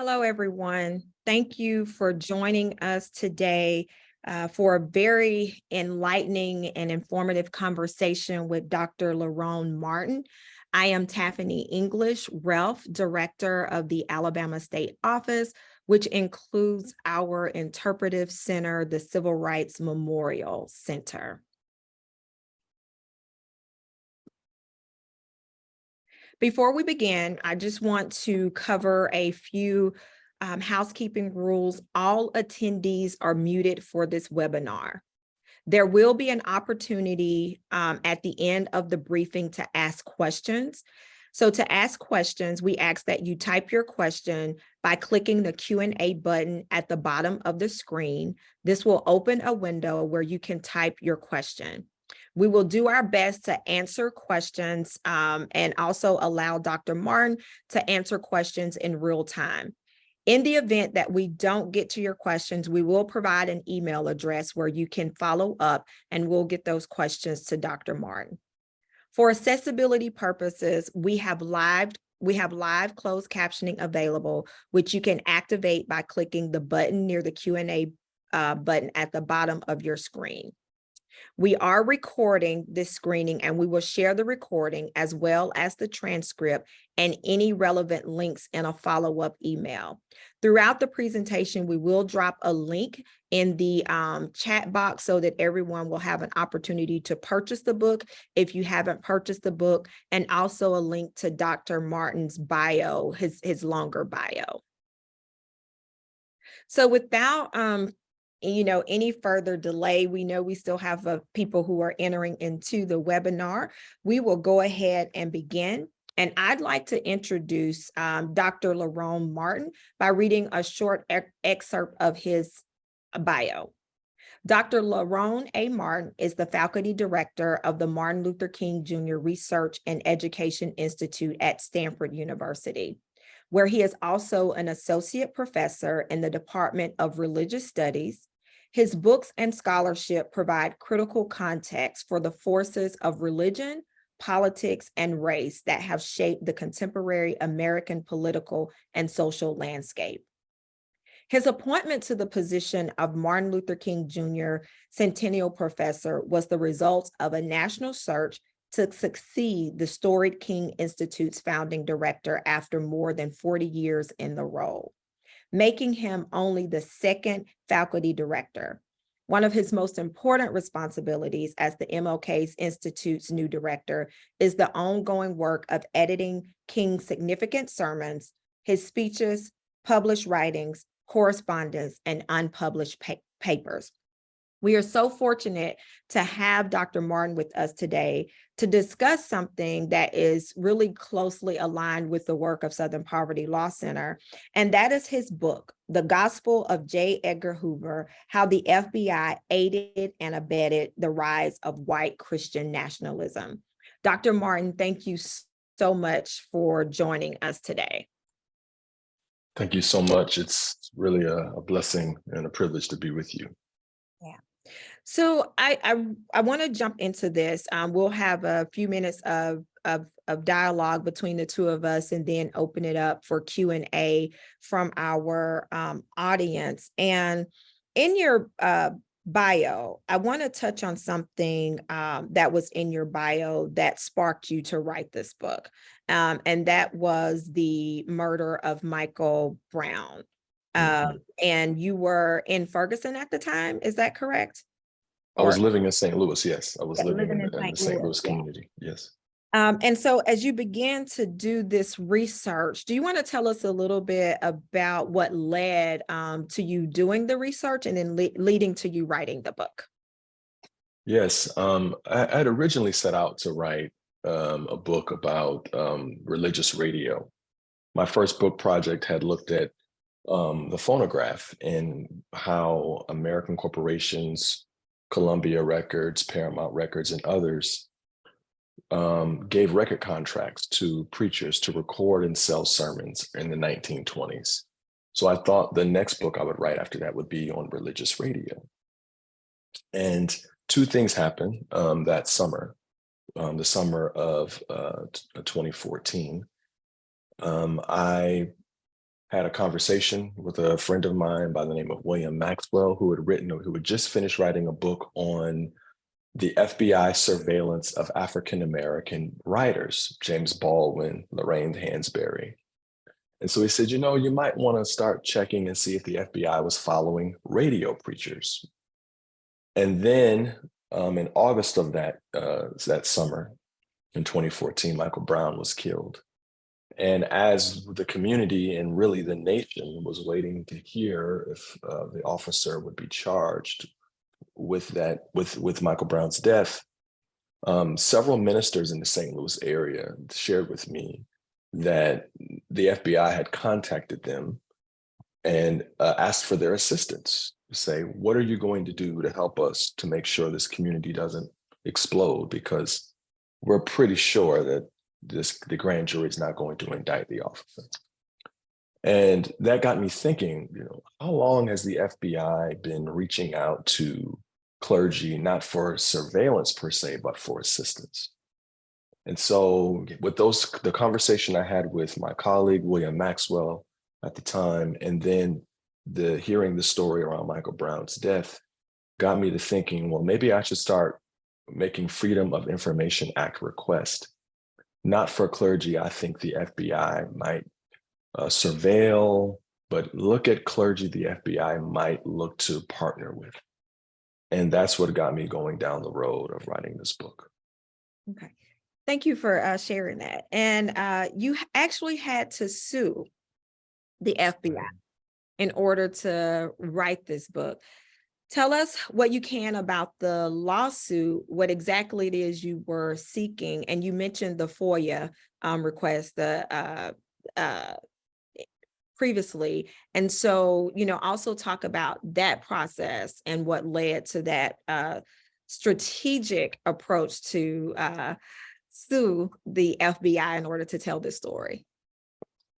Hello, everyone. Thank you for joining us today for a very enlightening and informative conversation with Dr. Lerone Martin. I am Tafeni English-Relf, Director of the Alabama State Office, which includes our interpretive center, the Civil Rights Memorial Center. Before we begin, I just want to cover a few housekeeping rules. All attendees are muted for this webinar. There will be an opportunity at the end of the briefing to ask questions. So to ask questions, we ask that you type your question by clicking the Q&A button at the bottom of the screen. This will open a window where you can type your question. We will do our best to answer questions and also allow Dr. Martin to answer questions in real time. In the event that we don't get to your questions, we will provide an email address where you can follow up and we'll get those questions to Dr. Martin. For accessibility purposes, we have live closed captioning available, which you can activate by clicking the button near the Q&A button at the bottom of your screen. We are recording this screening and we will share the recording as well as the transcript and any relevant links in a follow-up email. Throughout the presentation, we will drop a link in the chat box so that everyone will have an opportunity to purchase the book if you haven't purchased the book, and also a link to Dr. Martin's bio, his longer bio. So without any further delay, we know we still have people who are entering into the webinar. We will go ahead and begin. And I'd like to introduce Dr. Lerone Martin by reading a short excerpt of his bio. Dr. Lerone A. Martin is the faculty director of the Martin Luther King Jr. Research and Education Institute at Stanford University, where he is also an associate professor in the Department of Religious Studies. His books and scholarship provide critical context for the forces of religion, politics, and race that have shaped the contemporary American political and social landscape. His appointment to the position of Martin Luther King Jr. Centennial Professor was the result of a national search to succeed the storied King Institute's founding director after more than 40 years in the role, making him only the second faculty director. One of his most important responsibilities as the MLK Institute's new director is the ongoing work of editing King's significant sermons, his speeches, published writings, correspondence, and unpublished papers. We are so fortunate to have Dr. Martin with us today to discuss something that is really closely aligned with the work of Southern Poverty Law Center, and that is his book, The Gospel of J. Edgar Hoover, How the FBI Aided and Abetted the Rise of White Christian Nationalism. Dr. Martin, thank you so much for joining us today. Thank you so much. It's really a blessing and a privilege to be with you. Yeah. So I want to jump into this. We'll have a few minutes of dialogue between the two of us and then open it up for Q&A from our audience. And in your bio, I want to touch on something that was in your bio that sparked you to write this book. And that was the murder of Michael Brown. And you were in Ferguson at the time, is that correct? I was living in St. Louis, yes. I was living in the St. Louis community, yes. And so as you began to do this research, do you want to tell us a little bit about what led to you doing the research and then leading to you writing the book? Yes, I had originally set out to write a book about religious radio. My first book project had looked at the phonograph and how American corporations, Columbia Records, Paramount Records, and others gave record contracts to preachers to record and sell sermons in the 1920s. So I thought the next book I would write after that would be on religious radio. And two things happened that summer, the summer of 2014. I had a conversation with a friend of mine by the name of William Maxwell, who had just finished writing a book on the FBI surveillance of African-American writers, James Baldwin, Lorraine Hansberry. And so he said, you might want to start checking and see if the FBI was following radio preachers. And then in August of that summer in 2014, Michael Brown was killed. And as the community and really the nation was waiting to hear if the officer would be charged with Michael Brown's death, several ministers in the St. Louis area shared with me that the FBI had contacted them and asked for their assistance. Say, what are you going to do to help us to make sure this community doesn't explode? Because we're pretty sure that the grand jury is not going to indict the officer. And that got me thinking, how long has the FBI been reaching out to clergy, not for surveillance per se, but for assistance? And so with the conversation I had with my colleague, William Maxwell at the time, and then hearing the story around Michael Brown's death got me to thinking, well, maybe I should start making Freedom of Information Act requests. Not for clergy, I think the FBI might surveil, but look at clergy the FBI might look to partner with. And that's what got me going down the road of writing this book. Okay. Thank you for sharing that. And you actually had to sue the FBI in order to write this book. Tell us what you can about the lawsuit, what exactly it is you were seeking. And you mentioned the FOIA request previously. And so, also talk about that process and what led to that strategic approach to sue the FBI in order to tell this story.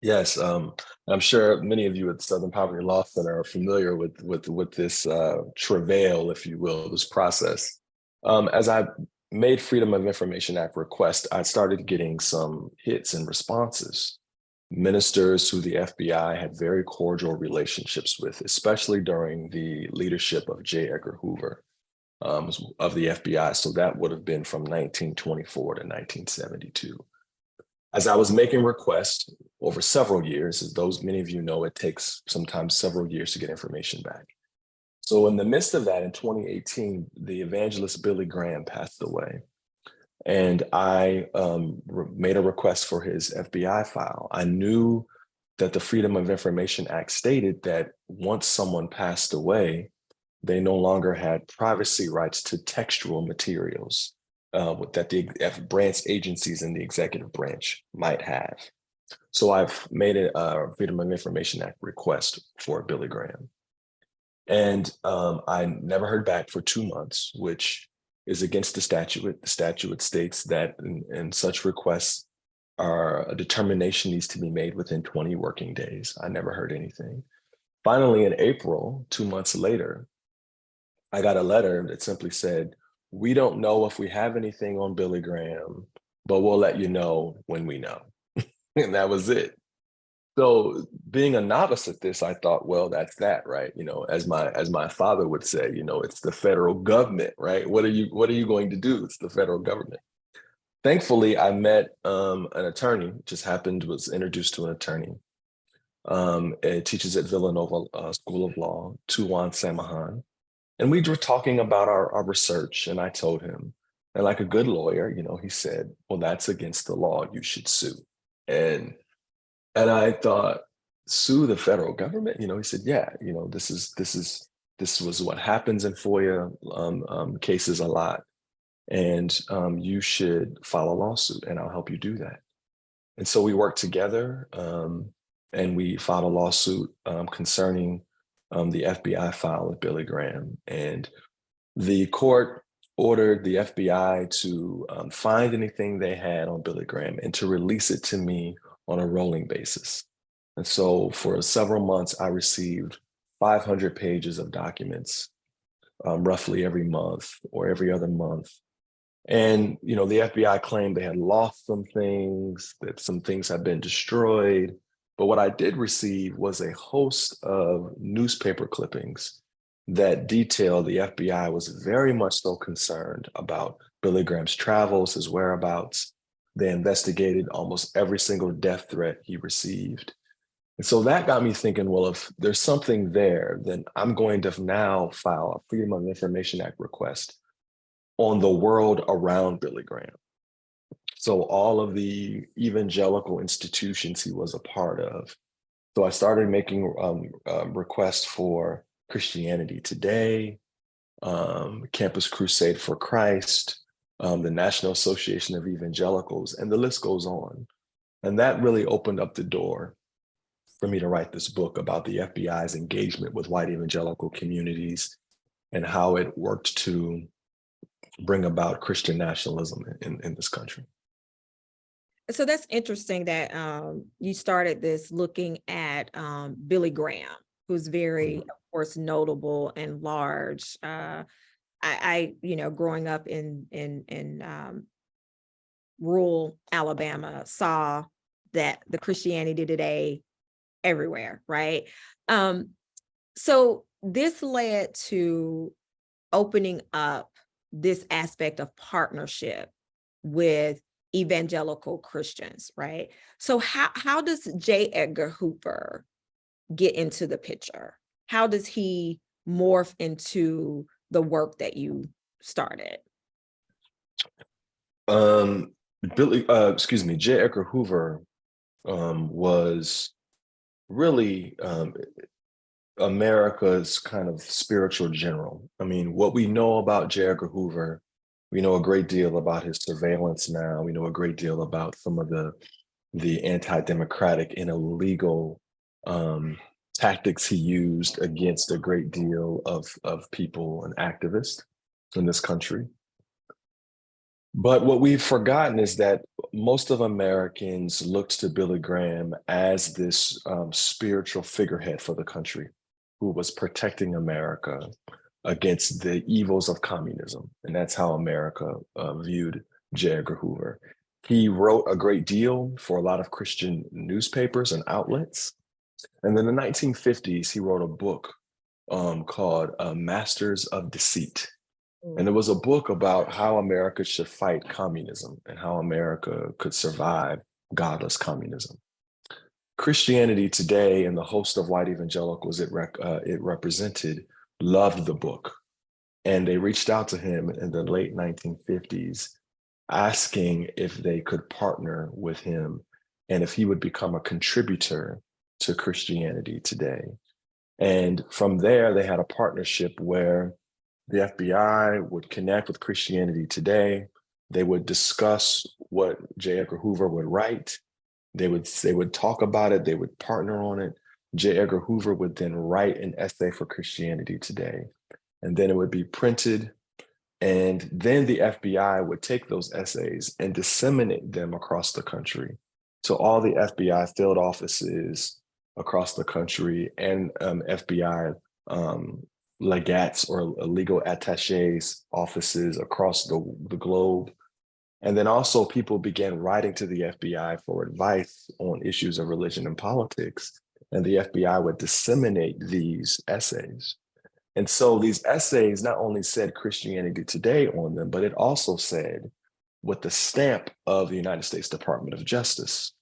Yes, I'm sure many of you at Southern Poverty Law Center are familiar with this travail, if you will, this process. As I made Freedom of Information Act request, I started getting some hits and responses. Ministers who the FBI had very cordial relationships with, especially during the leadership of J. Edgar Hoover of the FBI. So that would have been from 1924 to 1972. As I was making requests over several years, as many of you know, it takes sometimes several years to get information back. So in the midst of that, in 2018, the evangelist Billy Graham passed away. And I made a request for his FBI file. I knew that the Freedom of Information Act stated that once someone passed away, they no longer had privacy rights to textual materials that the branch agencies in the executive branch might have. So I've made a Freedom of Information Act request for Billy Graham. And I never heard back for 2 months, which is against the statute. The statute states that in such requests, a determination needs to be made within 20 working days. I never heard anything. Finally, in April, 2 months later, I got a letter that simply said, we don't know if we have anything on Billy Graham, but we'll let you know when we know. And that was it. So being a novice at this, I thought, well, that's that, right? As my father would say, it's the federal government, right? What are you going to do? It's the federal government. Thankfully, I met an attorney, was introduced to an attorney. It teaches at Villanova School of Law, Tuwan Samahan. And we were talking about our research, and I told him, and like a good lawyer, he said, well, that's against the law, you should sue. And I thought, sue the federal government? He said, yeah, this was what happens in FOIA cases a lot. And you should file a lawsuit and I'll help you do that. And so we worked together and we filed a lawsuit concerning the FBI file of Billy Graham. And the court ordered the FBI to find anything they had on Billy Graham and to release it to me on a rolling basis. And so for several months, I received 500 pages of documents roughly every month or every other month. And, the FBI claimed they had lost some things, that some things had been destroyed. But what I did receive was a host of newspaper clippings that detail the FBI was very much so concerned about Billy Graham's travels, his whereabouts. They investigated almost every single death threat he received. And so that got me thinking, well, if there's something there, then I'm going to now file a Freedom of Information Act request on the world around Billy Graham. So all of the evangelical institutions he was a part of. So I started making requests for Christianity Today, Campus Crusade for Christ, the National Association of Evangelicals, and the list goes on. And that really opened up the door for me to write this book about the FBI's engagement with white evangelical communities and how it worked to bring about Christian nationalism in this country. So that's interesting that you started this looking at Billy Graham, who's very, of course, notable and large. I growing up in rural Alabama, saw that the Christianity Today everywhere, right? So this led to opening up this aspect of partnership with evangelical Christians, right? So how does J. Edgar Hoover get into the picture? How does he morph into the work that you started? J. Edgar Hoover was really America's kind of spiritual general. I mean, what we know about J. Edgar Hoover, we know a great deal about his surveillance now. We know a great deal about some of the anti-democratic and illegal tactics he used against a great deal of people and activists in this country. But what we've forgotten is that most of Americans looked to Billy Graham as this spiritual figurehead for the country who was protecting America against the evils of communism. And that's how America viewed J. Edgar Hoover. He wrote a great deal for a lot of Christian newspapers and outlets. And in the 1950s, he wrote a book called Masters of Deceit. And it was a book about how America should fight communism and how America could survive godless communism. Christianity Today and the host of white evangelicals it represented loved the book. And they reached out to him in the late 1950s, asking if they could partner with him and if he would become a contributor to Christianity Today. And from there, they had a partnership where the FBI would connect with Christianity Today. They would discuss what J. Edgar Hoover would write. They would talk about it. They would partner on it. J. Edgar Hoover would then write an essay for Christianity Today. And then it would be printed. And then the FBI would take those essays and disseminate them across the country to all the FBI field offices across the country and FBI legats or legal attaches offices across the globe. And then also people began writing to the FBI for advice on issues of religion and politics. And the FBI would disseminate these essays. And so these essays not only said Christianity Today on them, but it also said with the stamp of the United States Department of Justice.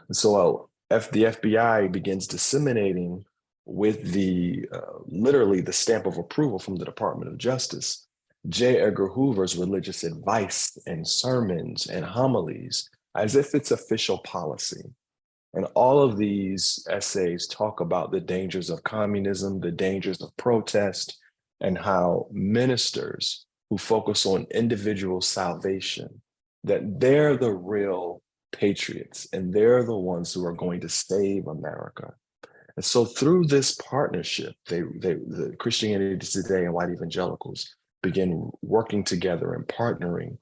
And so the FBI begins disseminating with the literally the stamp of approval from the Department of Justice, J. Edgar Hoover's religious advice and sermons and homilies as if it's official policy. And all of these essays talk about the dangers of communism, the dangers of protest, and how ministers who focus on individual salvation, that they're the real patriots and they're the ones who are going to save America. And so through this partnership, the Christianity Today and white evangelicals begin working together and partnering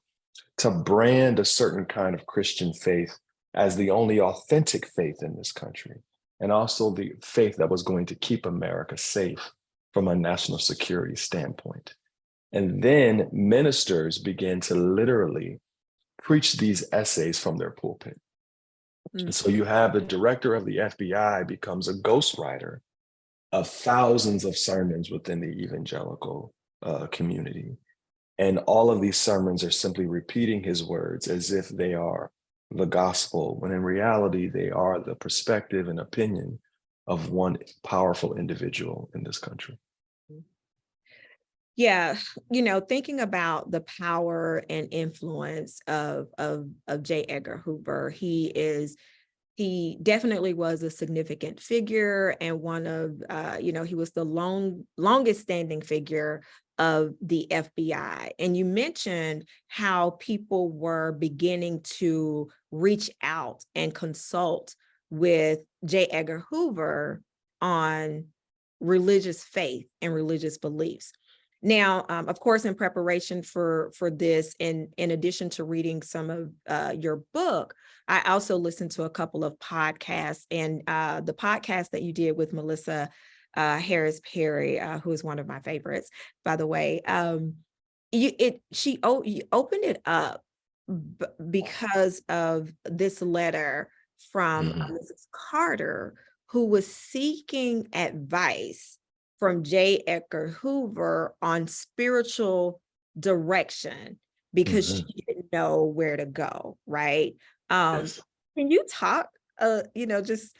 to brand a certain kind of Christian faith as the only authentic faith in this country, and also the faith that was going to keep America safe from a national security standpoint. And then ministers began to literally preach these essays from their pulpit. Mm. And so you have the director of the FBI becomes a ghostwriter of thousands of sermons within the evangelical community. And all of these sermons are simply repeating his words as if they are the gospel, when in reality, they are the perspective and opinion of one powerful individual in this country. Yeah, thinking about the power and influence of J. Edgar Hoover, he definitely was a significant figure, and one of he was the longest standing figure of the FBI. And you mentioned how people were beginning to reach out and consult with J. Edgar Hoover on religious faith and religious beliefs. Now, of course, in preparation for this, in addition to reading some of your book, I also listened to a couple of podcasts, and the podcast that you did with Melissa Harris Perry, who is one of my favorites, by the way. You opened it up because of this letter from Mrs. Carter, who was seeking advice from J. Edgar Hoover on spiritual direction because she didn't know where to go, right? Yes. Can you talk, just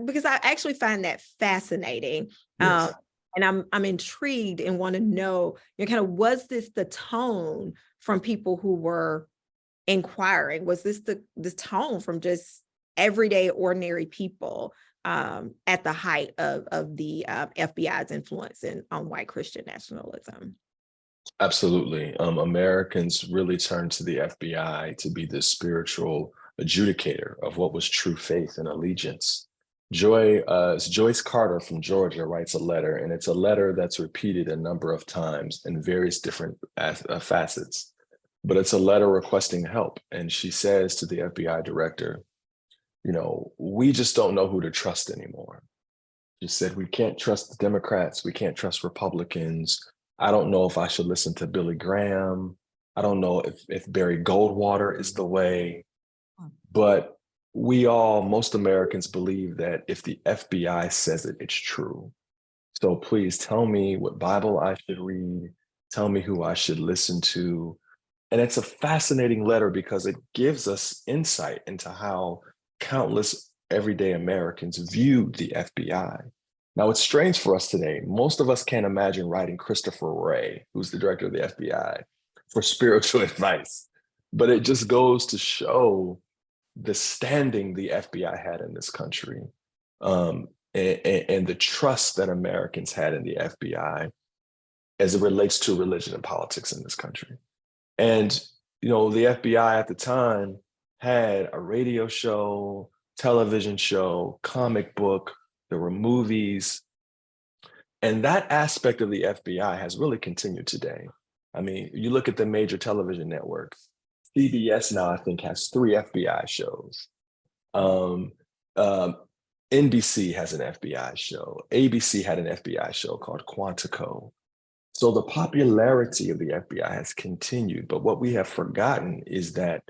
because I actually find that fascinating. Yes. And I'm intrigued and want to know, kind of, was this the tone from people who were inquiring? Was this the tone from just everyday ordinary people at the height of the FBI's influence on white Christian nationalism? Absolutely. Americans really turned to the FBI to be the spiritual adjudicator of what was true faith and allegiance. Joyce Carter from Georgia writes a letter, and it's a letter that's repeated a number of times in various different facets. But it's a letter requesting help. And she says to the FBI director, we just don't know who to trust anymore. She said, we can't trust the Democrats. We can't trust Republicans. I don't know if I should listen to Billy Graham. I don't know if Barry Goldwater is the way. But most Americans believe that if the FBI says it, it's true. So please tell me what Bible I should read. Tell me who I should listen to. And it's a fascinating letter because it gives us insight into how countless everyday Americans viewed the FBI. Now, it's strange for us today. Most of us can't imagine writing Christopher Wray, who's the director of the FBI, for spiritual advice. But it just goes to show the standing the FBI had in this country, and the trust that Americans had in the FBI as it relates to religion and politics in this country. And, the FBI at the time had a radio show, television show, comic book, there were movies. And that aspect of the FBI has really continued today. I mean, you look at the major television networks. CBS now, I think, has 3 FBI shows. NBC has an FBI show. ABC had an FBI show called Quantico. So the popularity of the FBI has continued, but what we have forgotten is that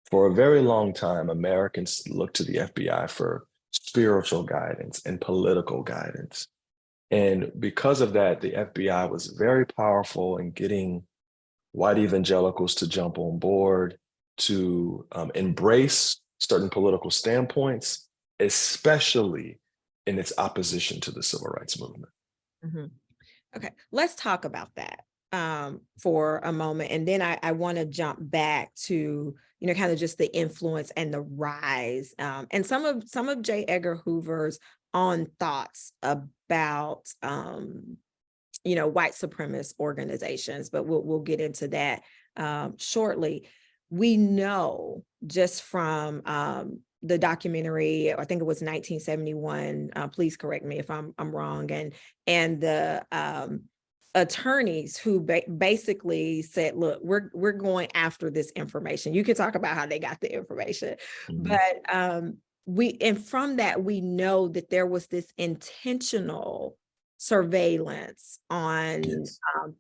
for a very long time, Americans looked to the FBI for spiritual guidance and political guidance. And because of that, the FBI was very powerful in getting white evangelicals to jump on board, to embrace certain political standpoints, especially in its opposition to the civil rights movement. Mm-hmm. Okay, let's talk about that for a moment. And then I want to jump back to, kind of just the influence and the rise and some of J. Edgar Hoover's own thoughts about, white supremacist organizations, but we'll get into that shortly. We know just from the documentary, I think it was 1971. Please correct me if I'm wrong. And the attorneys who basically said, "Look, we're going after this information." You can talk about how they got the information, but from that we know that there was this intentional surveillance on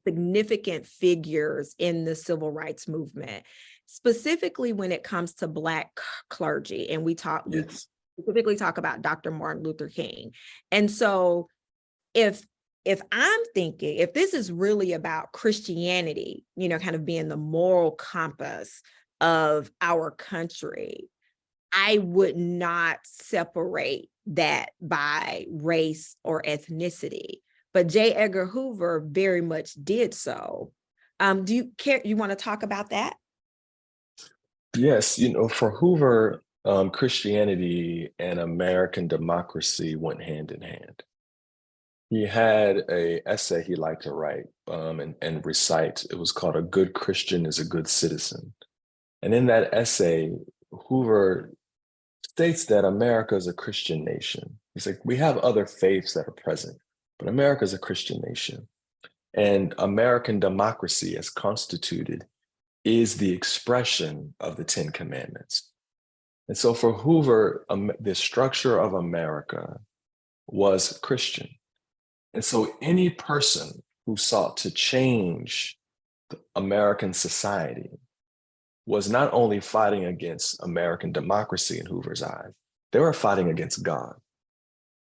significant figures in the civil rights movement. specifically when it comes to Black clergy. And we Yes. specifically talk about Dr. Martin Luther King. And so if I'm thinking, if this is really about Christianity, kind of being the moral compass of our country, I would not separate that by race or ethnicity. But J. Edgar Hoover very much did so. Do you want to talk about that? Yes, for Hoover, Christianity and American democracy went hand in hand. He had a essay he liked to write and recite. It was called "A Good Christian is a Good Citizen." And in that essay, Hoover states that America is a Christian nation. He's like, we have other faiths that are present, but America is a Christian nation. And American democracy as constituted is the expression of the Ten Commandments. And so for Hoover, the structure of America was Christian. And so any person who sought to change American society was not only fighting against American democracy in Hoover's eyes, they were fighting against God.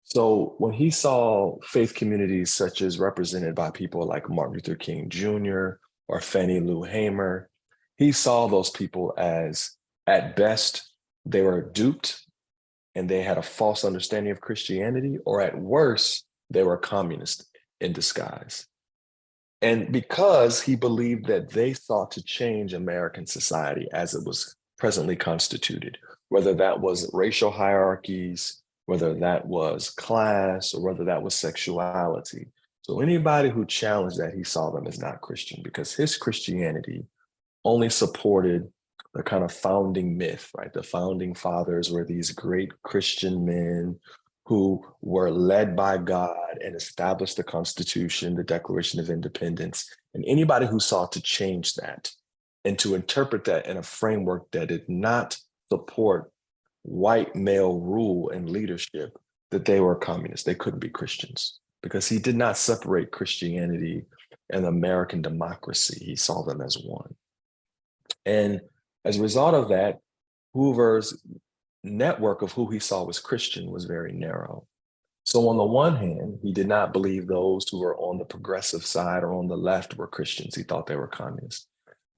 So when he saw faith communities such as represented by people like Martin Luther King Jr. or Fannie Lou Hamer, he saw those people as, at best, they were duped and they had a false understanding of Christianity, or at worst, they were communists in disguise. And because he believed that they sought to change American society as it was presently constituted, whether that was racial hierarchies, whether that was class, or whether that was sexuality. So anybody who challenged that, he saw them as not Christian, because his Christianity only supported the kind of founding myth, right? The founding fathers were these great Christian men who were led by God and established the Constitution, the Declaration of Independence. And anybody who sought to change that and to interpret that in a framework that did not support white male rule and leadership, that they were communists. They couldn't be Christians, because he did not separate Christianity and American democracy. He saw them as one. And as a result of that, Hoover's network of who he saw was Christian was very narrow. So on the one hand, he did not believe those who were on the progressive side or on the left were Christians. He thought they were communists.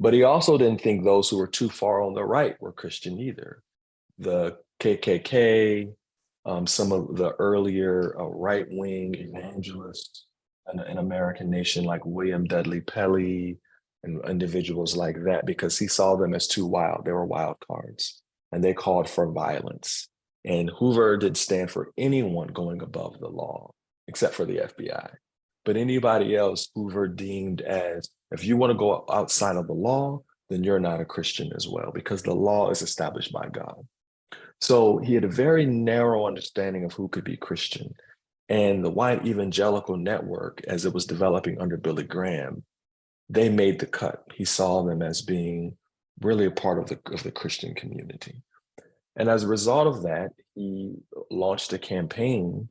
But he also didn't think those who were too far on the right were Christian either. The KKK, some of the earlier right-wing evangelists in an American nation like William Dudley Pelley and individuals like that, because he saw them as too wild. They were wild cards, and they called for violence. And Hoover didn't stand for anyone going above the law, except for the FBI. But anybody else, Hoover deemed as, if you want to go outside of the law, then you're not a Christian as well, because the law is established by God. So he had a very narrow understanding of who could be Christian. And the white evangelical network, as it was developing under Billy Graham, they made the cut. He saw them as being really a part of the Christian community. And as a result of that, he launched a campaign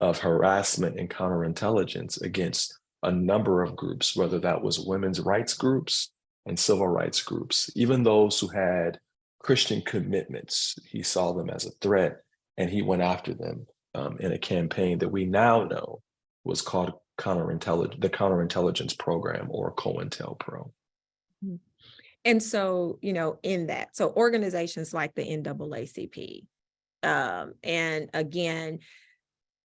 of harassment and counterintelligence against a number of groups, whether that was women's rights groups and civil rights groups. Even those who had Christian commitments, he saw them as a threat, and he went after them in a campaign that we now know was called the counterintelligence program, or COINTELPRO. And so, in that, so organizations like the NAACP, and again,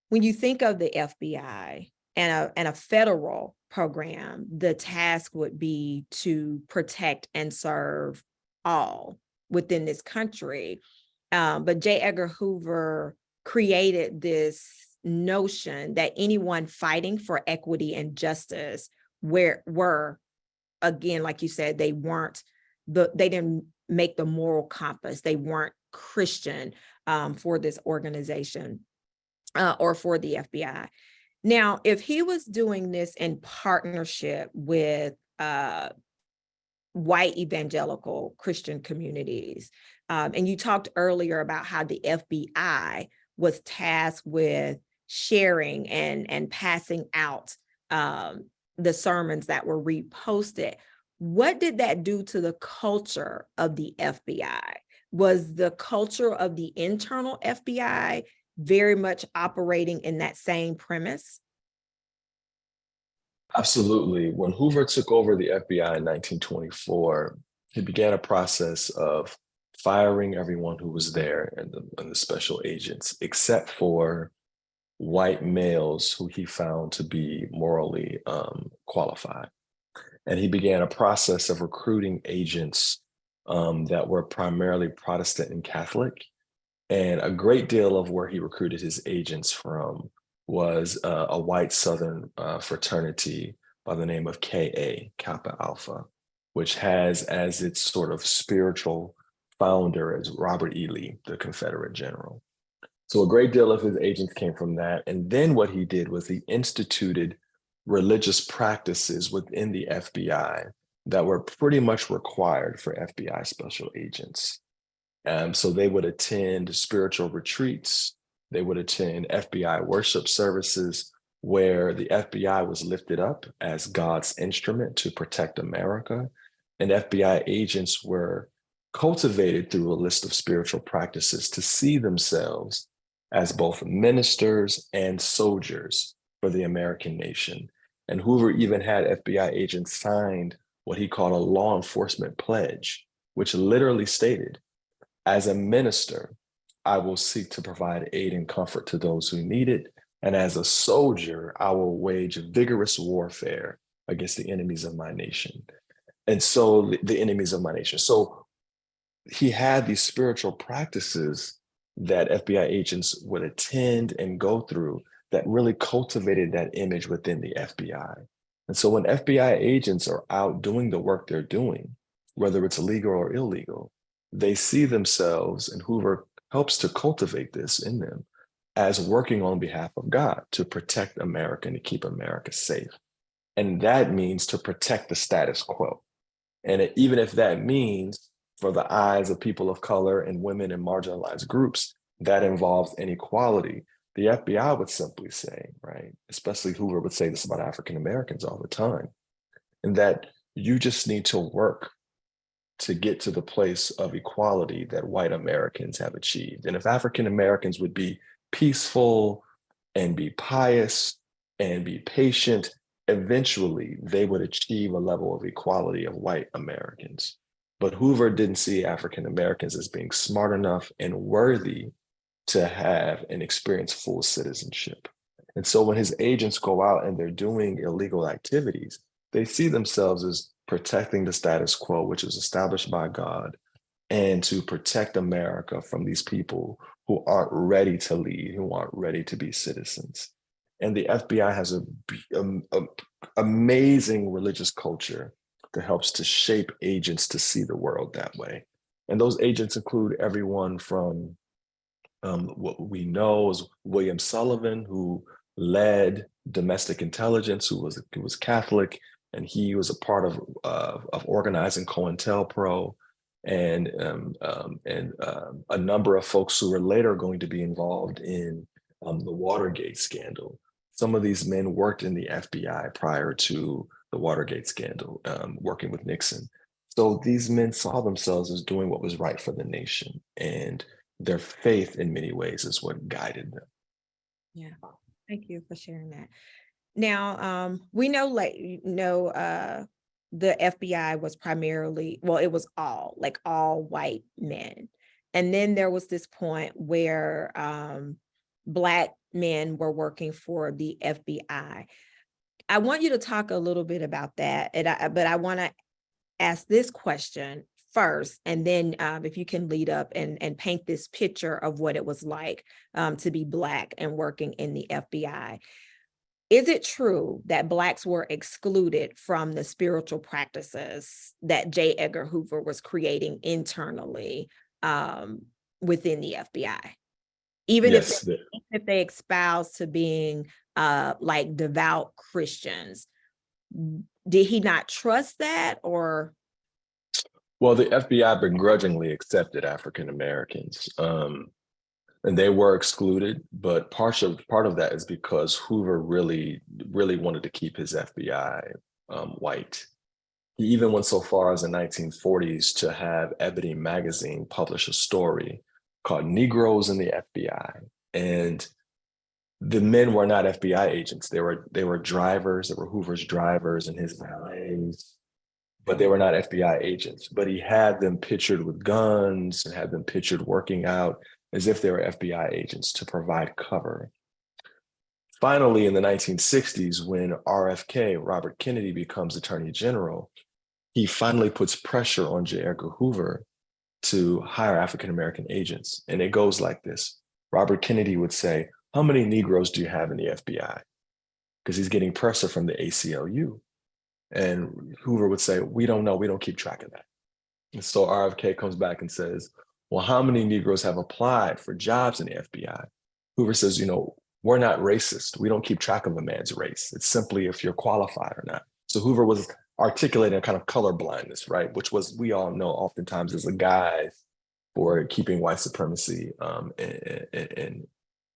when you think of the FBI and a federal program, the task would be to protect and serve all within this country. But J. Edgar Hoover created this notion that anyone fighting for equity and justice were, again, like you said, they didn't make the moral compass. They weren't Christian for this organization or for the FBI. Now, if he was doing this in partnership with white evangelical Christian communities, and you talked earlier about how the FBI was tasked with sharing and passing out the sermons that were reposted, What did that do to the culture of the FBI? Was the culture of the internal FBI very much operating in that same premise? Absolutely. When Hoover took over the FBI in 1924, he began a process of firing everyone who was there and the special agents, except for white males who he found to be morally qualified. And he began a process of recruiting agents that were primarily Protestant and Catholic. And a great deal of where he recruited his agents from was a white Southern fraternity by the name of KA, Kappa Alpha, which has as its sort of spiritual founder as Robert E. Lee, the Confederate general. So a great deal of his agents came from that. And then what he did was he instituted religious practices within the FBI that were pretty much required for FBI special agents. So they would attend spiritual retreats. They would attend FBI worship services where the FBI was lifted up as God's instrument to protect America. And FBI agents were cultivated through a list of spiritual practices to see themselves as both ministers and soldiers for the American nation. And Hoover even had FBI agents signed what he called a law enforcement pledge, which literally stated, as a minister, I will seek to provide aid and comfort to those who need it. And as a soldier, I will wage vigorous warfare against the enemies of my nation. And so the enemies of my nation. So he had these spiritual practices that FBI agents would attend and go through that really cultivated that image within the FBI. And so when FBI agents are out doing the work they're doing, whether it's legal or illegal, they see themselves, and Hoover helps to cultivate this in them, as working on behalf of God to protect America and to keep America safe. And that means to protect the status quo. And even if that means, for the eyes of people of color and women and marginalized groups, that involves inequality, the FBI would simply say, right, especially Hoover would say this about African Americans all the time, and that you just need to work to get to the place of equality that white Americans have achieved. And if African Americans would be peaceful and be pious and be patient, eventually they would achieve a level of equality of white Americans. But Hoover didn't see African Americans as being smart enough and worthy to have and experience full citizenship. And so when his agents go out and they're doing illegal activities, they see themselves as protecting the status quo, which was established by God, and to protect America from these people who aren't ready to lead, who aren't ready to be citizens. And the FBI has an amazing religious culture that helps to shape agents to see the world that way. And those agents include everyone from what we know is William Sullivan, who led domestic intelligence, who was Catholic, and he was a part of organizing COINTELPRO, and a number of folks who were later going to be involved in the Watergate scandal. Some of these men worked in the FBI prior to the Watergate scandal, working with Nixon. So these men saw themselves as doing what was right for the nation, and their faith in many ways is what guided them. Yeah, thank you for sharing that. Now, we know, the FBI was primarily, well, it was all white men. And then there was this point where Black men were working for the FBI. I want you to talk a little bit about that, but I want to ask this question first, and then if you can lead up and paint this picture of what it was like to be Black and working in the FBI. Is it true that Blacks were excluded from the spiritual practices that J. Edgar Hoover was creating internally within the FBI? Even Yes, if they espouse to being like devout Christians, did he not trust that, or? well, the FBI begrudgingly accepted African Americans, and they were excluded. But part of that is because Hoover really wanted to keep his FBI white. He even went so far as in the 1940s to have Ebony magazine publish a story called Negroes in the FBI. And the men were not FBI agents. They were drivers. They were Hoover's drivers and his valets, but they were not FBI agents. But he had them pictured with guns and had them pictured working out as if they were FBI agents to provide cover. Finally, in the 1960s, when RFK, Robert Kennedy, becomes Attorney General, he finally puts pressure on J. Edgar Hoover to hire African-American agents. And it goes like this. Robert Kennedy would say, "How many Negroes do you have in the FBI?" Because he's getting pressure from the ACLU. And Hoover would say, "We don't know. We don't keep track of that." And so RFK comes back and says, "Well, how many Negroes have applied for jobs in the FBI?" Hoover says, "We're not racist. We don't keep track of a man's race. It's simply if you're qualified or not." So Hoover was articulating a kind of color blindness, right? Which was, we all know, oftentimes is a guise for keeping white supremacy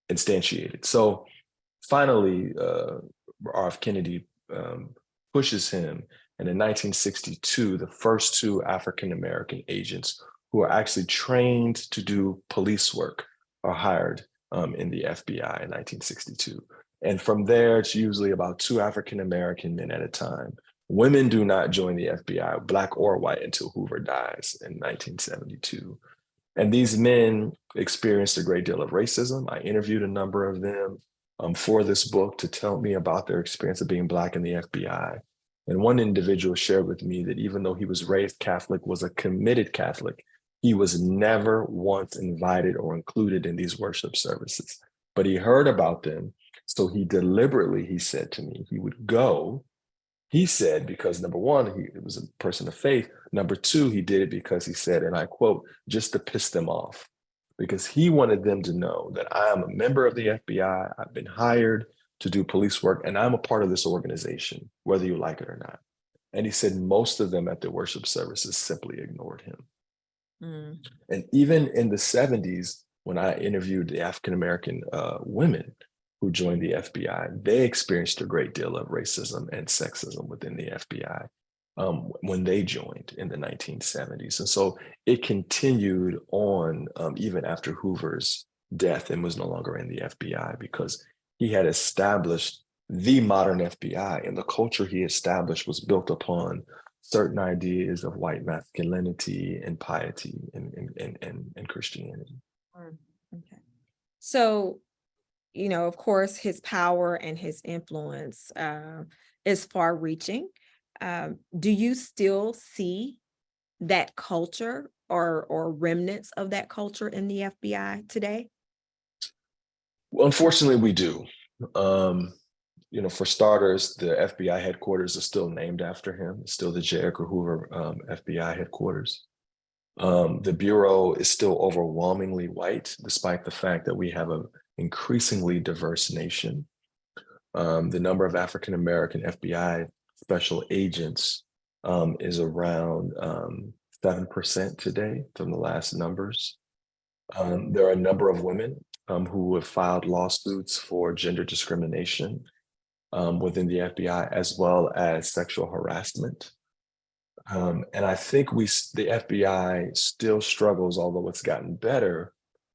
instantiated. So finally, RF Kennedy pushes him. And in 1962, the first two African-American agents who are actually trained to do police work are hired in the FBI in 1962. And from there, it's usually about two African-American men at a time. Women do not join the FBI, Black or white, until Hoover dies in 1972. And these men experienced a great deal of racism. I interviewed a number of them for this book to tell me about their experience of being Black in the FBI. And one individual shared with me that even though he was raised Catholic, was a committed Catholic, he was never once invited or included in these worship services. But he heard about them. So he deliberately, he said to me, he would go. He said, because number one, he was a person of faith. Number two, he did it because he said, and I quote, "just to piss them off," because he wanted them to know that I am a member of the FBI. I've been hired to do police work, and I'm a part of this organization, whether you like it or not. And he said most of them at the worship services simply ignored him. And even in the 70s, when I interviewed the African-American women who joined the FBI, they experienced a great deal of racism and sexism within the FBI when they joined in the 1970s. And so it continued on even after Hoover's death and was no longer in the FBI, because he had established the modern FBI, and the culture he established was built upon certain ideas of white masculinity and piety and Christianity. Okay. So, of course, his power and his influence is far reaching. Do you still see that culture or remnants of that culture in the FBI today? Well, unfortunately, we do. For starters, the FBI headquarters is still named after him. It's still the J. Edgar Hoover FBI headquarters. The Bureau is still overwhelmingly white, despite the fact that we have an increasingly diverse nation. The number of African-American FBI special agents is around 7% today from the last numbers. There are a number of women who have filed lawsuits for gender discrimination within the FBI, as well as sexual harassment. And I think the FBI still struggles, although it's gotten better,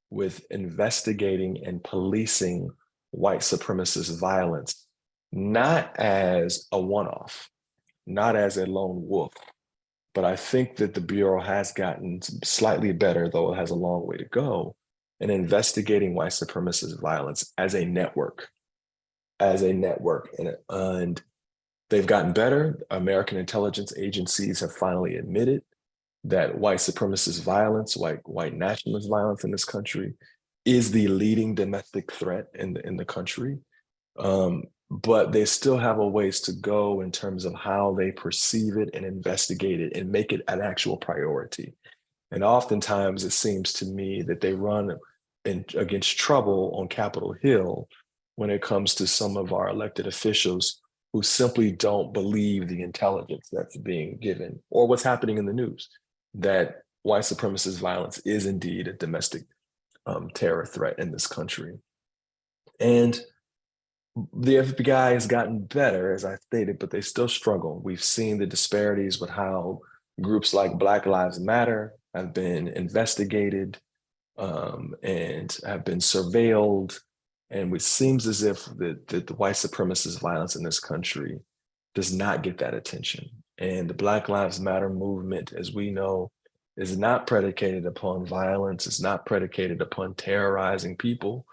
with investigating and policing white supremacist violence, not as a one-off, not as a lone wolf. But I think that the Bureau has gotten slightly better, though it has a long way to go, in investigating white supremacist violence as a network. And they've gotten better. American intelligence agencies have finally admitted that white supremacist violence, white nationalist violence in this country is the leading domestic threat in the country. But they still have a ways to go in terms of how they perceive it and investigate it and make it an actual priority. And oftentimes it seems to me that they run against trouble on Capitol Hill when it comes to some of our elected officials who simply don't believe the intelligence that's being given or what's happening in the news, that white supremacist violence is indeed a domestic terror threat in this country. And the FBI has gotten better, as I stated, but they still struggle. We've seen the disparities with how groups like Black Lives Matter have been investigated and have been surveilled. And it seems as if the white supremacist violence in this country does not get that attention. And the Black Lives Matter movement, as we know, is not predicated upon violence. It's not predicated upon terrorizing people.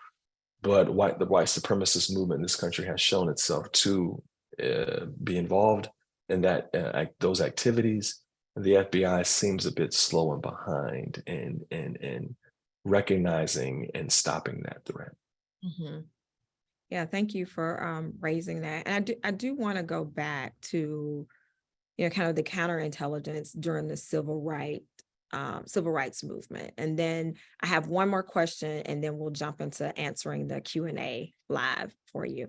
But the white supremacist movement in this country has shown itself to be involved in those activities. The FBI seems a bit slow and behind in recognizing and stopping that threat. Mm-hmm. Yeah, thank you for raising that. And I do want to go back to, kind of the counterintelligence during the civil rights movement. And then I have one more question, and then we'll jump into answering the Q&A live for you.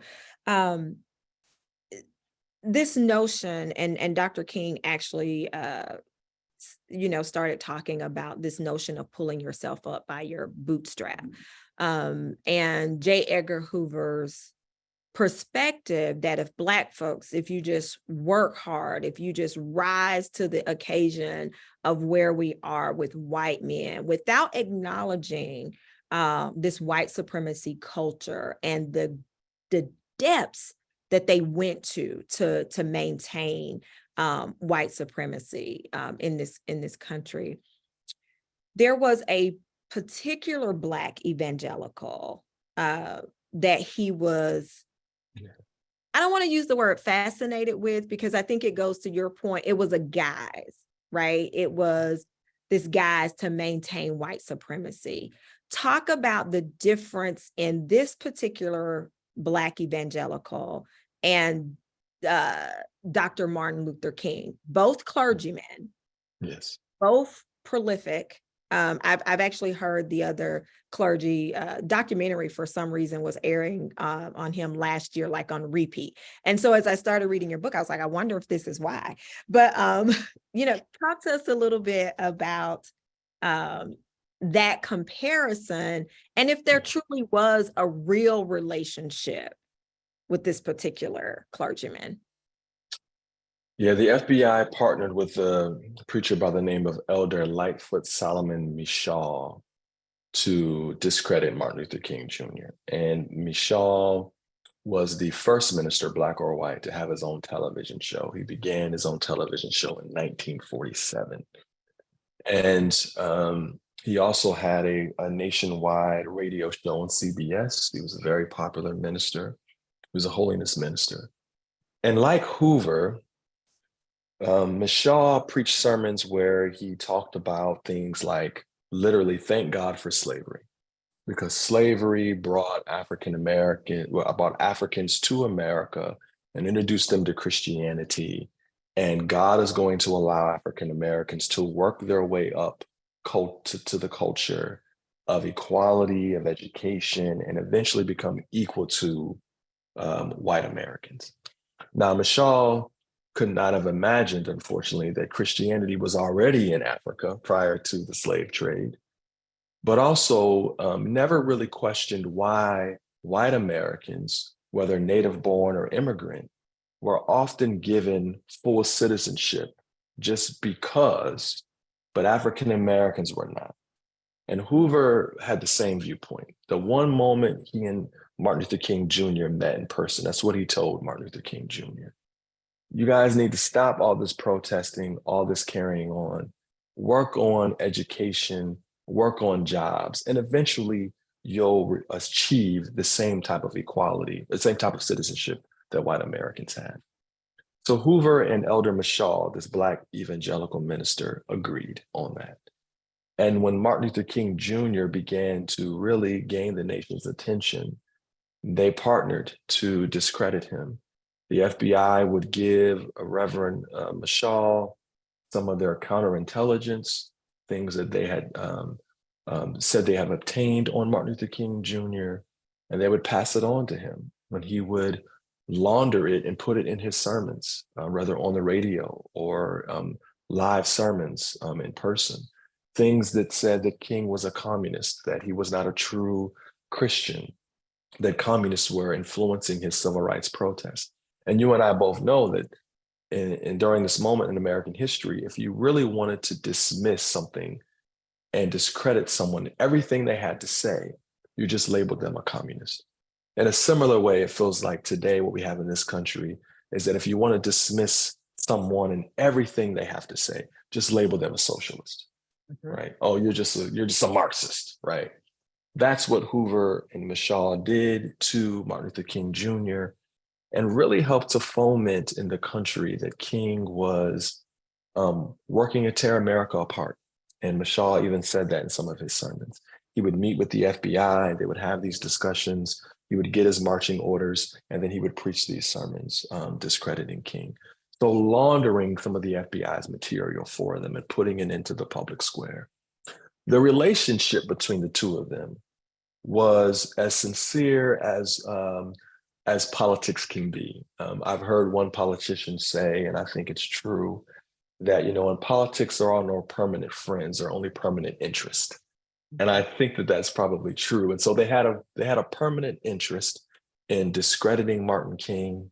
This notion, and Dr. King actually, started talking about this notion of pulling yourself up by your bootstrap. And J. Edgar Hoover's perspective that if Black folks, if you just work hard, if you just rise to the occasion of where we are with white men, without acknowledging this white supremacy culture and the depths that they went to maintain white supremacy in this country. There was a particular Black evangelical that he was, I don't want to use the word fascinated with, because I think it goes to your point. It was a guise, right? It was this guise to maintain white supremacy. Talk about the difference in this particular Black evangelical and Dr. Martin Luther King, both clergymen, Yes, both prolific. I've actually heard the other clergy documentary, for some reason, was airing on him last year, like on repeat. And so as I started reading your book, I was like, I wonder if this is why. But talk to us a little bit about that comparison, and if there truly was a real relationship with this particular clergyman. Yeah, the FBI partnered with a preacher by the name of Elder Lightfoot Solomon Michal to discredit Martin Luther King Jr. And Michal was the first minister, Black or white, to have his own television show. He began his own television show in 1947. And he also had a nationwide radio show on CBS. He was a very popular minister. He was a holiness minister. And like Hoover, Michal preached sermons where he talked about things like literally thank God for slavery, because slavery brought brought Africans to America and introduced them to Christianity. And God is going to allow African Americans to work their way up to the culture of equality, of education, and eventually become equal to white Americans. Now, Michal could not have imagined, unfortunately, that Christianity was already in Africa prior to the slave trade, but also never really questioned why white Americans, whether native born or immigrant, were often given full citizenship just because, but African Americans were not. And Hoover had the same viewpoint. The one moment he and Martin Luther King Jr. met in person, that's what he told Martin Luther King Jr. You guys need to stop all this protesting, all this carrying on, work on education, work on jobs, and eventually you'll achieve the same type of equality, the same type of citizenship that white Americans have. So Hoover and Elder Michal, this Black evangelical minister, agreed on that. And when Martin Luther King Jr. began to really gain the nation's attention, they partnered to discredit him. The FBI would give Reverend Michal some of their counterintelligence, things that they had said they have obtained on Martin Luther King Jr., and they would pass it on to him when he would launder it and put it in his sermons, whether on the radio or live sermons in person. Things that said that King was a communist, that he was not a true Christian. that communists were influencing his civil rights protests. And you and I both know that during this moment in American history, if you really wanted to dismiss something and discredit someone, everything they had to say, you just labeled them a communist. In a similar way, it feels like today what we have in this country is that if you want to dismiss someone and everything they have to say, just label them a socialist, right? Oh, you're just a Marxist, right? That's what Hoover and Mishaw did to Martin Luther King Jr. and really helped to foment in the country that King was working to tear America apart. And Mishaw even said that in some of his sermons. He would meet with the FBI, they would have these discussions, he would get his marching orders, and then he would preach these sermons discrediting King. So laundering some of the FBI's material for them and putting it into the public square. The relationship between the two of them was as sincere as politics can be. I've heard one politician say, and I think it's true, that, in politics, there are no permanent friends, there are only permanent interest. And I think that that's probably true. And so they had a permanent interest in discrediting Martin King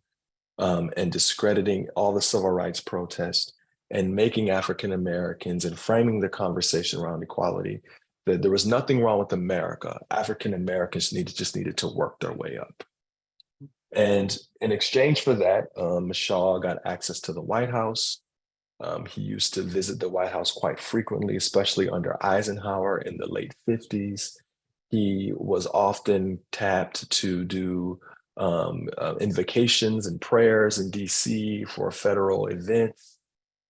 and discrediting all the civil rights protests and making African Americans and framing the conversation around equality that there was nothing wrong with America. African Americans just needed to work their way up. And in exchange for that, Mishaw got access to the White House. He used to visit the White House quite frequently, especially under Eisenhower in the late 50s. He was often tapped to do invocations and prayers in DC for federal events.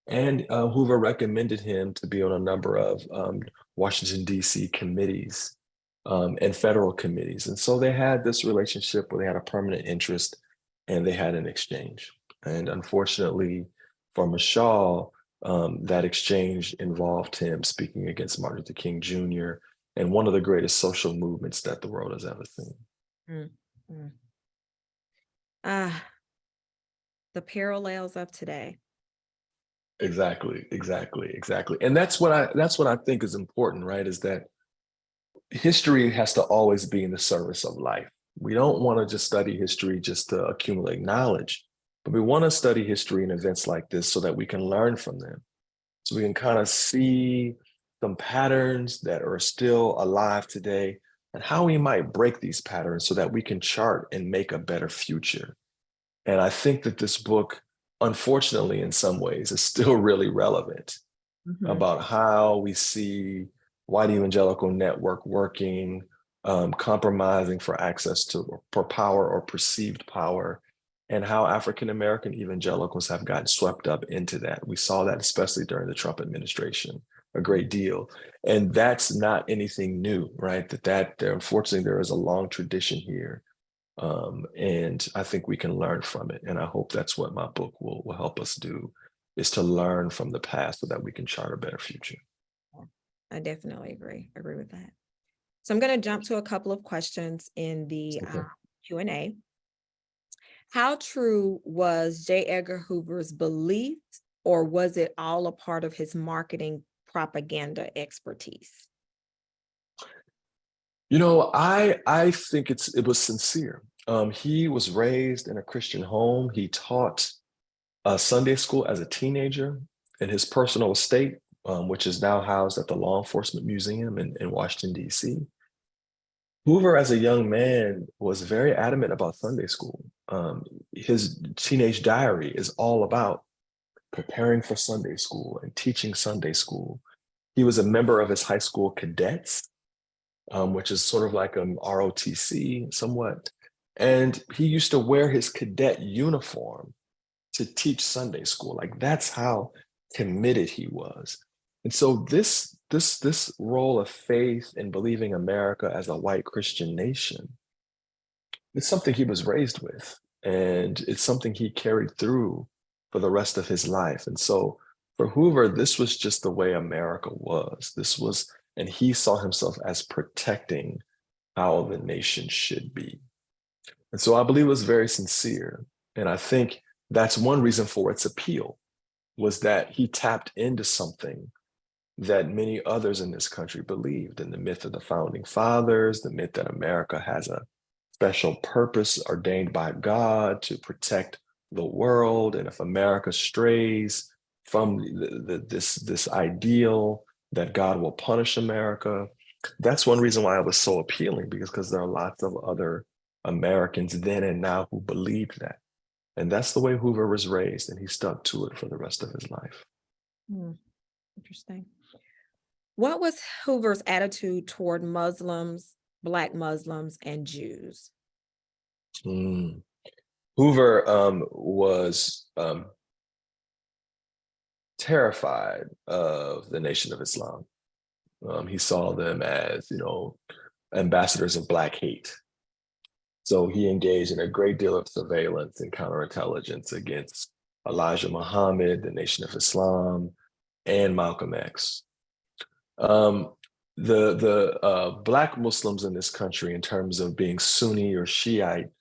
And Hoover recommended him to be on a number of Washington, DC committees and federal committees. And so they had this relationship where they had a permanent interest and they had an exchange. And unfortunately for Mishaw, that exchange involved him speaking against Martin Luther King Jr. and one of the greatest social movements that the world has ever seen. The parallels of today. Exactly. And that's what I think is important, right? Is that history has to always be in the service of life. We don't want to just study history just to accumulate knowledge, but we want to study history and events like this so that we can learn from them. So we can kind of see some patterns that are still alive today and how we might break these patterns so that we can chart and make a better future. And I think that this book, unfortunately, in some ways, is still really relevant about how we see white evangelical network working, compromising for access for power or perceived power, and how African-American evangelicals have gotten swept up into that. We saw that especially during the Trump administration, a great deal. And that's not anything new, right? Unfortunately, there is a long tradition here. And I think we can learn from it. And I hope that's what my book will help us do, is to learn from the past so that we can chart a better future. I definitely agree with that. So I'm going to jump to a couple of questions in the Q&A. How true was J. Edgar Hoover's belief, or was it all a part of his marketing propaganda expertise? I think it was sincere. He was raised in a Christian home. He taught Sunday school as a teenager in his personal estate, which is now housed at the Law Enforcement Museum in Washington, D.C. Hoover, as a young man, was very adamant about Sunday school. His teenage diary is all about preparing for Sunday school and teaching Sunday school. He was a member of his high school cadets, which is sort of like an ROTC somewhat. And he used to wear his cadet uniform to teach Sunday school. Like, that's how committed he was. And so this role of faith in believing America as a white Christian nation, it's something he was raised with, and it's something he carried through for the rest of his life. And so for Hoover, this was just the way America was. And he saw himself as protecting how the nation should be. And so I believe it was very sincere. And I think that's one reason for its appeal, was that he tapped into something that many others in this country believed in: the myth of the founding fathers, the myth that America has a special purpose ordained by God to protect the world. And if America strays from this ideal, that God will punish America. That's one reason why it was so appealing, because there are lots of other Americans then and now who believed that. And that's the way Hoover was raised, and he stuck to it for the rest of his life. Interesting. What was Hoover's attitude toward Muslims, Black Muslims, and Jews? Hoover was terrified of the Nation of Islam. He saw them as, ambassadors of Black hate. So he engaged in a great deal of surveillance and counterintelligence against Elijah Muhammad, the Nation of Islam, and Malcolm X. The Black Muslims in this country, in terms of being Sunni or Shiite,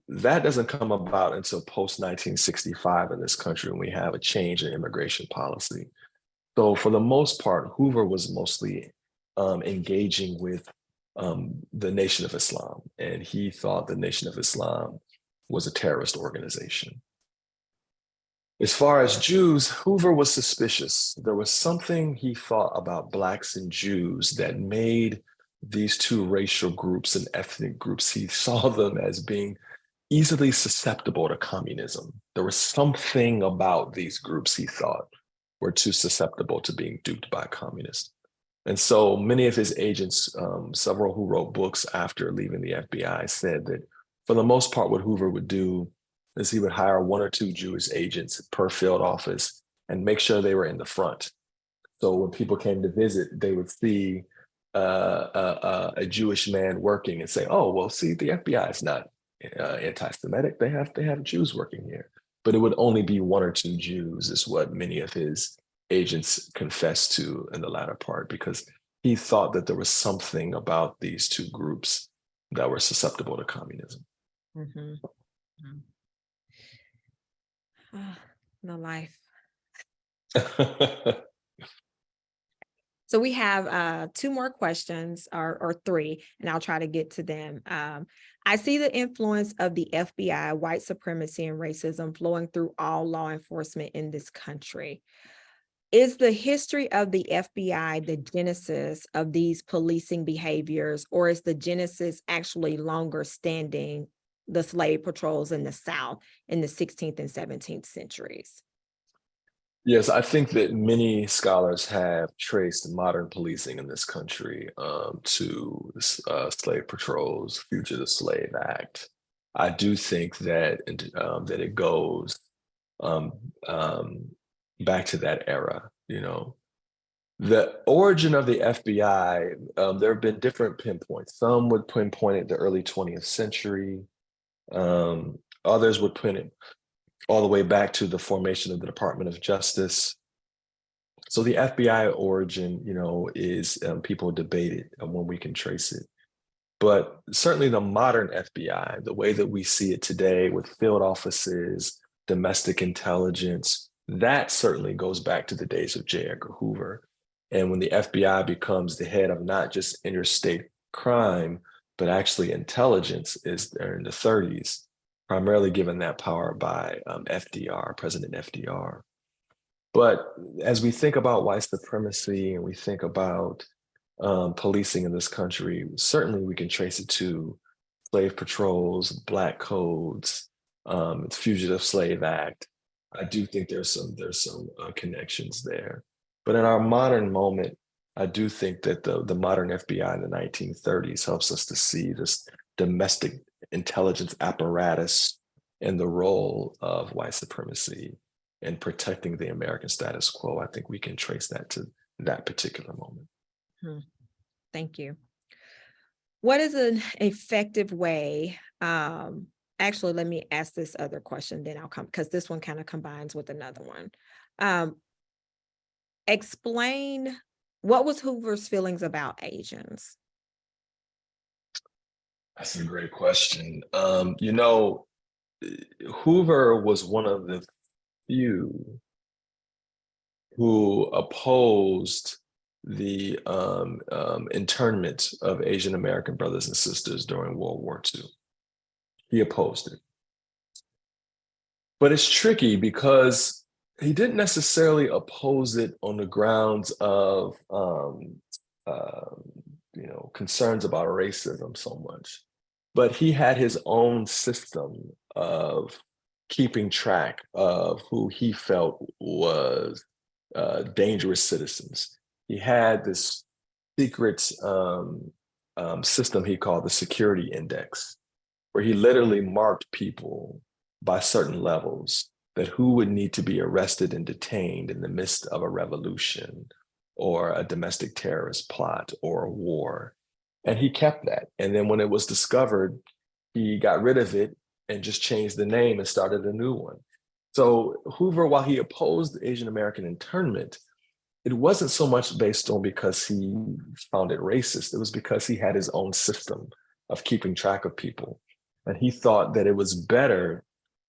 that doesn't come about until post-1965 in this country, when we have a change in immigration policy. So for the most part, Hoover was mostly engaging with the Nation of Islam, and he thought the Nation of Islam was a terrorist organization. As far as Jews, Hoover was suspicious. There was something he thought about Blacks and Jews that made these two racial groups and ethnic groups, he saw them as being easily susceptible to communism. There was something about these groups he thought were too susceptible to being duped by communists. And so many of his agents, several who wrote books after leaving the FBI, said that for the most part, what Hoover would do is he would hire one or two Jewish agents per field office and make sure they were in the front. So when people came to visit, they would see a Jewish man working and say, "Oh, well, see, the FBI is not anti-Semitic. They have Jews working here." But it would only be one or two Jews, is what many of his agents confessed to in the latter part, because he thought that there was something about these two groups that were susceptible to communism. The life. So we have two more questions, or three, and I'll try to get to them. I see the influence of the FBI, white supremacy, and racism flowing through all law enforcement in this country. Is the history of the FBI the genesis of these policing behaviors, or is the genesis actually longer standing, the slave patrols in the South in the 16th and 17th centuries? Yes, I think that many scholars have traced modern policing in this country to slave patrols, Fugitive Slave Act. I do think that that it goes back to that era. The origin of the FBI, there have been different pinpoints. Some would pinpoint it the early 20th century. Others would pin it all the way back to the formation of the Department of Justice. So the FBI origin, is people debate it when we can trace it. But certainly the modern FBI, the way that we see it today with field offices, domestic intelligence, that certainly goes back to the days of J. Edgar Hoover. And when the FBI becomes the head of not just interstate crime, but actually intelligence, is there in the 30s. Primarily given that power by President FDR. But as we think about white supremacy and we think about policing in this country, certainly we can trace it to slave patrols, Black codes, Fugitive Slave Act. I do think there's some connections there. But in our modern moment, I do think that the modern FBI in the 1930s helps us to see this domestic intelligence apparatus and the role of white supremacy in protecting the American status quo. I think we can trace that to that particular moment. Thank you. What is an effective way? Actually, let me ask this other question, then I'll come, because this one kind of combines with another one. Explain, what was Hoover's feelings about Asians? That's a great question. Hoover was one of the few who opposed the internment of Asian American brothers and sisters during World War II. He opposed it. But it's tricky because he didn't necessarily oppose it on the grounds of concerns about racism so much, but he had his own system of keeping track of who he felt was dangerous citizens. He had this secret system he called the security index, where he literally marked people by certain levels, that who would need to be arrested and detained in the midst of a revolution or a domestic terrorist plot or a war. And he kept that. And then when it was discovered, he got rid of it and just changed the name and started a new one. So Hoover, while he opposed Asian American internment, it wasn't so much based on because he found it racist. It was because he had his own system of keeping track of people. And he thought that it was better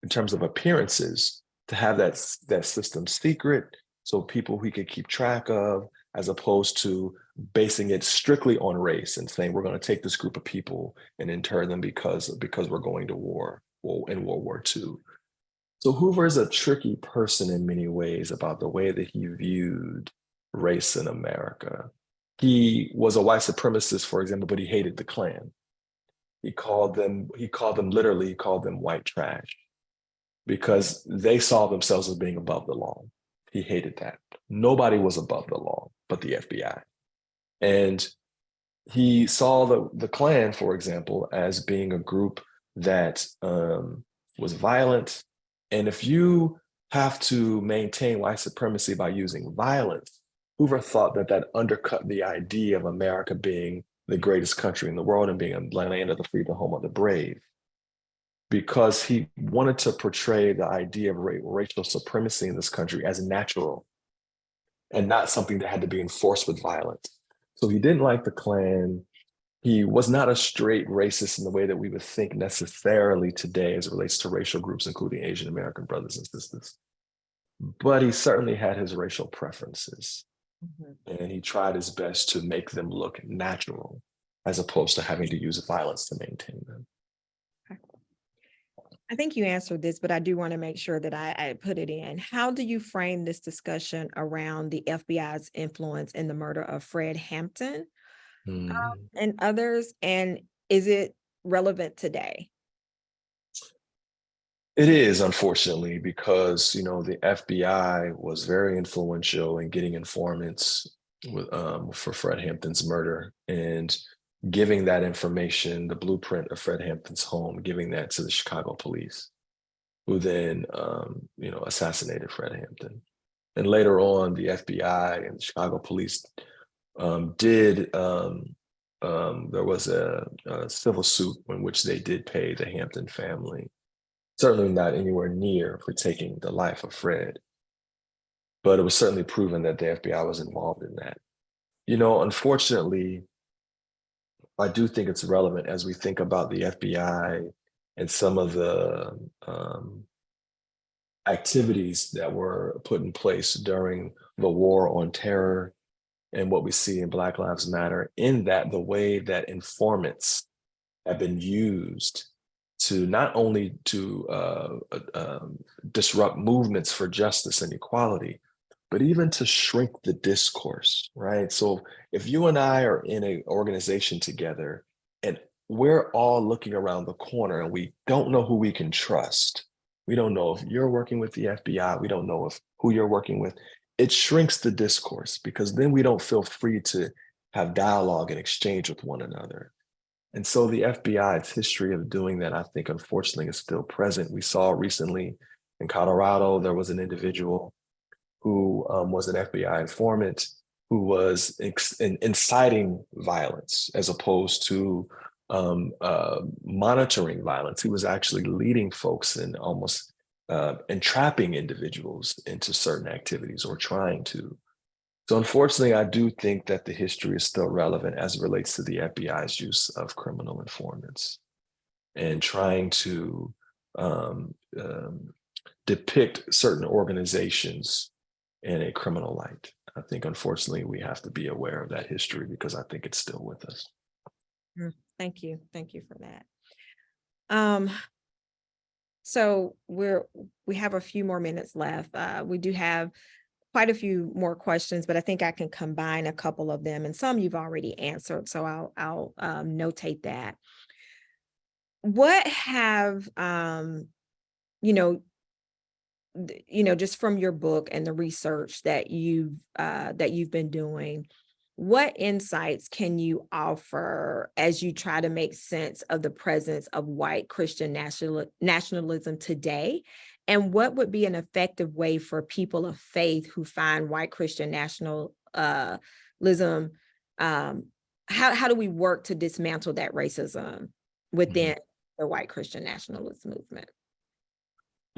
in terms of appearances to have that system secret, so people he could keep track of, as opposed to basing it strictly on race and saying, we're going to take this group of people and intern them because we're going to war in World War II. So Hoover is a tricky person in many ways about the way that he viewed race in America. He was a white supremacist, for example, but he hated the Klan. He called them white trash, because they saw themselves as being above the law. He hated that. Nobody was above the law but the FBI. And he saw the Klan, for example, as being a group that was violent. And if you have to maintain white supremacy by using violence, Hoover thought that undercut the idea of America being the greatest country in the world and being a land of the free, the home of the brave, because he wanted to portray the idea of racial supremacy in this country as natural and not something that had to be enforced with violence. So he didn't like the Klan. He was not a straight racist in the way that we would think necessarily today as it relates to racial groups, including Asian American brothers and sisters. But he certainly had his racial preferences. Mm-hmm. And he tried his best to make them look natural, as opposed to having to use violence to maintain them. I think you answered this, but I do want to make sure that I put it in. How do you frame this discussion around the FBI's influence in the murder of Fred Hampton and others? And is it relevant today? It is, unfortunately, because the FBI was very influential in getting informants for Fred Hampton's murder and giving that information, the blueprint of Fred Hampton's home, giving that to the Chicago police, who then assassinated Fred Hampton. And later on, the FBI and the Chicago police there was a civil suit in which they did pay the Hampton family. Certainly not anywhere near for taking the life of Fred, but it was certainly proven that the FBI was involved in that. Unfortunately, I do think it's relevant as we think about the FBI and some of the activities that were put in place during the war on terror and what we see in Black Lives Matter, in that the way that informants have been used to not only to disrupt movements for justice and equality, but even to shrink the discourse, right? So if you and I are in an organization together and we're all looking around the corner and we don't know who we can trust, we don't know if you're working with the FBI, we don't know if who you're working with, it shrinks the discourse, because then we don't feel free to have dialogue and exchange with one another. And so the FBI's history of doing that, I think, unfortunately, is still present. We saw recently in Colorado, there was an individual who was an FBI informant who was inciting violence as opposed to monitoring violence. He was actually leading folks and almost entrapping individuals into certain activities, or trying to. So unfortunately, I do think that the history is still relevant as it relates to the FBI's use of criminal informants and trying to depict certain organizations in a criminal light. I think, unfortunately, we have to be aware of that history, because I think it's still with us. Thank you. Thank you for that. Um, so we have a few more minutes left. We do have quite a few more questions, but I think I can combine a couple of them, and some you've already answered. So I'll notate that. What have you know just from your book and the research that you've been doing, what insights can you offer as you try to make sense of the presence of white Christian nationalism today? And what would be an effective way for people of faith who find white Christian nationalism? Um, how do we work to dismantle that racism Mhm. within the white Christian nationalist movement?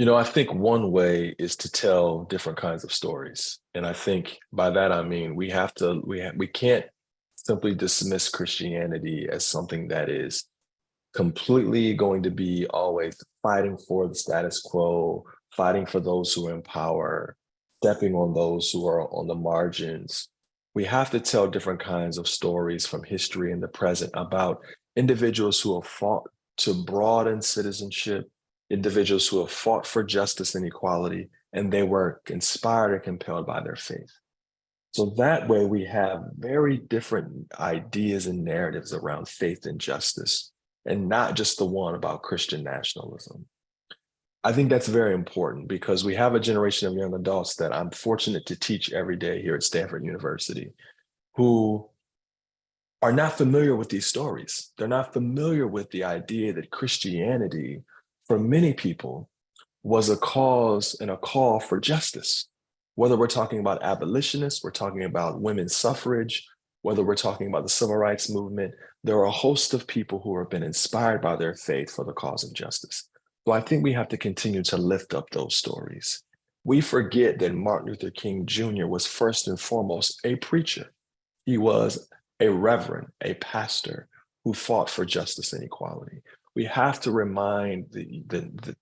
I think one way is to tell different kinds of stories. And I think by that I mean we can't simply dismiss Christianity as something that is completely going to be always fighting for the status quo, fighting for those who are in power, stepping on those who are on the margins. We have to tell different kinds of stories from history and the present about individuals who have fought to broaden citizenship, individuals who have fought for justice and equality, and they were inspired and compelled by their faith. So that way we have very different ideas and narratives around faith and justice, and not just the one about Christian nationalism. I think that's very important because we have a generation of young adults that I'm fortunate to teach every day here at Stanford University who are not familiar with these stories. They're not familiar with the idea that Christianity, for many people, was a cause and a call for justice. Whether we're talking about abolitionists, we're talking about women's suffrage, whether we're talking about the civil rights movement, there are a host of people who have been inspired by their faith for the cause of justice. So I think we have to continue to lift up those stories. We forget that Martin Luther King Jr. was first and foremost a preacher. He was a reverend, a pastor who fought for justice and equality. We have to remind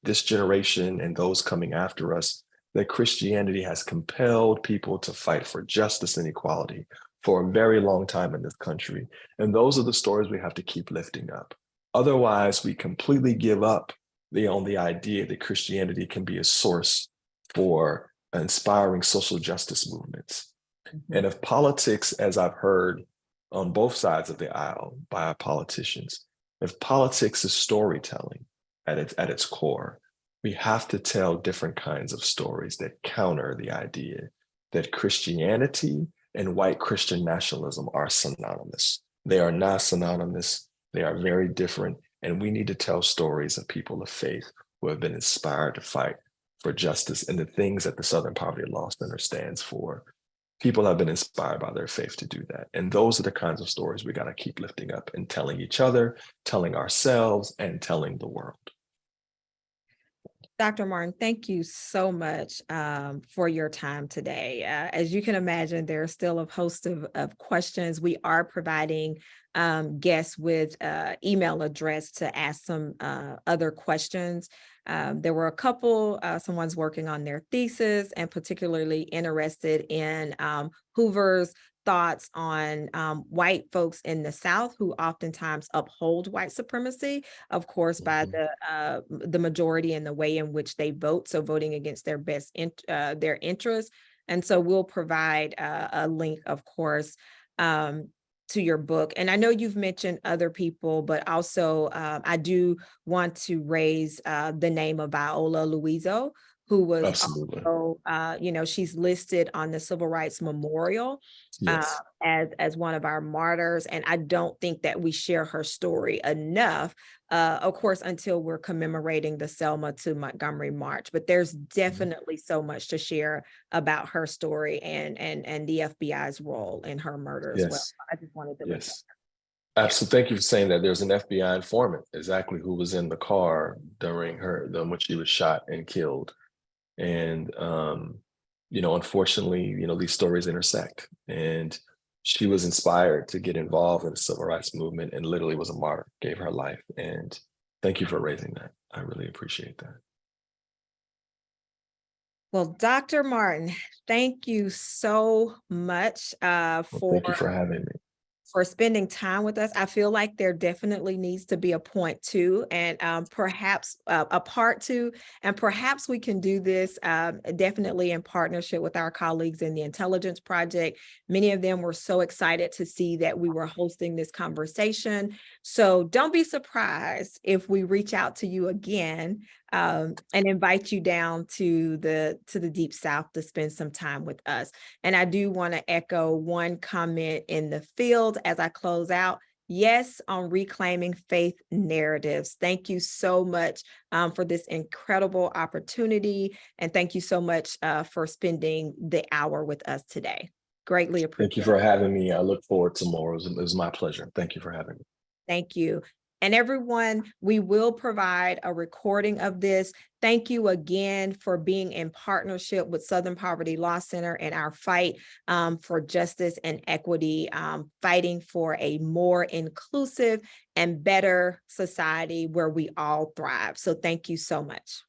this generation and those coming after us that Christianity has compelled people to fight for justice and equality for a very long time in this country. And those are the stories we have to keep lifting up. Otherwise, we completely give up on the idea that Christianity can be a source for inspiring social justice movements. And if politics, as I've heard on both sides of the aisle by our politicians, if politics is storytelling at its core, we have to tell different kinds of stories that counter the idea that Christianity and white Christian nationalism are synonymous. They are not synonymous. They are very different. And we need to tell stories of people of faith who have been inspired to fight for justice and the things that the Southern Poverty Law Center stands for. People have been inspired by their faith to do that. And those are the kinds of stories we got to keep lifting up and telling each other, telling ourselves, and telling the world. Dr. Martin, thank you so much for your time today. As you can imagine, there are still a host of questions. We are providing guests with email address to ask some other questions. There were a couple, someone's working on their thesis and particularly interested in Hoover's thoughts on white folks in the South who oftentimes uphold white supremacy, of course, by the majority and the way in which they vote. So voting against their their interests. And so we'll provide a link, of course, to your book. And I know you've mentioned other people, but also I do want to raise the name of Viola Luiso, who was Absolutely. also, she's listed on the Civil Rights Memorial Yes. as one of our martyrs. And I don't think that we share her story enough, of course, until we're commemorating the Selma to Montgomery March. But there's definitely so much to share about her story and the FBI's role in her murder as well. Yes. I just wanted to make that. Yes. Absolutely. Thank you for saying that. There's an FBI informant exactly who was in the car during when she was shot and killed. And unfortunately, these stories intersect. And she was inspired to get involved in the civil rights movement and literally was a martyr, gave her life. And thank you for raising that. I really appreciate that. Well, Dr. Martin, thank you so much Well, for thank you for having me. for spending time with us. I feel like there definitely needs to be a point two and perhaps a part two, and perhaps we can do this definitely in partnership with our colleagues in the Intelligence Project. Many of them were so excited to see that we were hosting this conversation. So don't be surprised if we reach out to you again and invite you down to the Deep South to spend some time with us. And I do want to echo one comment in the field as I close out. Yes, on reclaiming faith narratives. Thank you so much for this incredible opportunity. And thank you so much for spending the hour with us today. Greatly appreciate it. Thank you for having me. I look forward to more. It was my pleasure. Thank you for having me. Thank you. And everyone, we will provide a recording of this. Thank you again for being in partnership with Southern Poverty Law Center in our fight for justice and equity, fighting for a more inclusive and better society where we all thrive. So thank you so much.